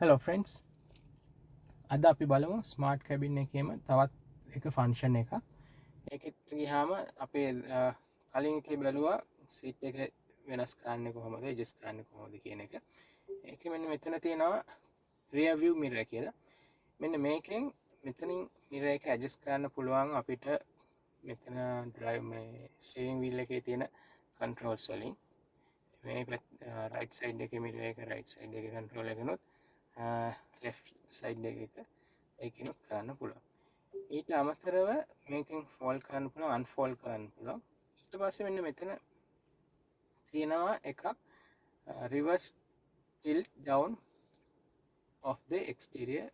Hello friends. අද අපි බලමු ස්මාර්ට් කැබින් එකේම තවත් එක ෆන්ක්ෂන් එකක්. ඒකෙත් ගියාම අපේ කලින් එකේ බැලුවා සීට් එක වෙනස් කරන්නේ කොහොමද, ඇඩ්ජස්ට් කරන්නේ කොහොමද කියන එක. ඒකේ මෙන්න මෙතන තියෙනවා rear view mirror කියලා. මෙන්න මේකෙන් මෙතනින් mirror එක ඇඩ්ජස්ට් කරන්න පුළුවන් අපිට මෙතන drive මේ steering wheel එකේ තියෙන controls වලින්. මේ right side එකේ mirror එක, right side එකේ control එකනොත් left side එක ඒකිනුත් කරන්න පුළුවන්. ඊට අමතරව මේකෙන් ෆෝල්ඩ් කරන්න පුළුවන්, අන්ෆෝල්ඩ් කරන්න පුළුවන්. ඊට පස්සේ මෙන්න මෙතන තියෙනවා එකක් reverse tilt down of the exterior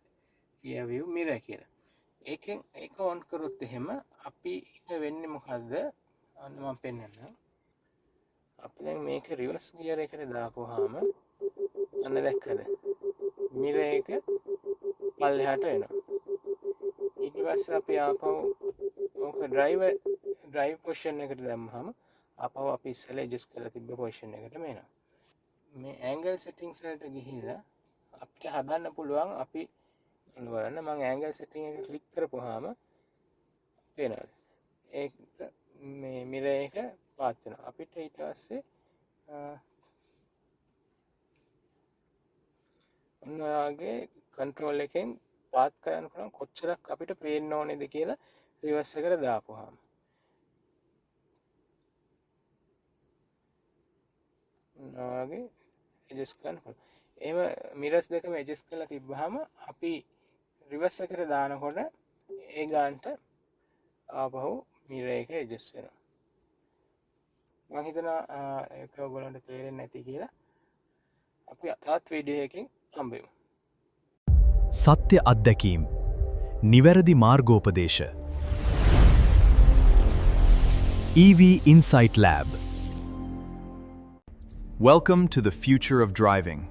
rear view mirror කියලා. ඒකෙන් ඒක on කරොත් එහෙම අපිට වෙන්නේ මොකද්ද? අන්න මම පෙන්නන්නම්. අපි දැන් මේක reverse gear එකට දාපුවාම අන්න දැක්කද? mirror එක පල්ලෙහාට එනවා. ඊට පස්සේ අපි ආපහු ඕක drive position එකට දැම්මහම ආපහු අපි ඉස්සෙල්ලා adjust කරලා තිබ්බ position එකටම එනවා. මේ angle settings වලට ගිහිල්ලා අපිට හදන්න පුළුවන් අපි බලන්න මම angle setting එක click කරපුවාම පේනවා. ඒක මේ mirror එක පාත් වෙනවා. අපිට ඊට පස්සේ ඔන්නවාගේ කන්ට්‍රෝල් එකෙන් පාත් කරන්න පුළුවන් කොච්චරක් අපිට පේන්න ඕනේද කියලා රිවර්ස් එකට දාපුවාම. ඔන්නවාගේ ඇඩ්ජස්ට් කරන්න පුළුවන්. එහෙම මිරර්ස් දෙකම ඇඩ්ජස්ට් කරලා තිබ්බහම අපි රිවර්ස් එකට දානකොට ඒ ගානට ආපහු මිරර් එක ඇඩ්ජස්ට් වෙනවා. මම හිතනවා ඒක ඔයගොල්ලන්ට තේරෙන්නේ නැති කියලා. අපි තවත් වීඩියෝ එකකින් හම්බෙමු. සත්‍ය අත්දැකීම් නිවැරදි මාර්ගෝපදේශ EV Insight Lab. Welcome to the future of driving.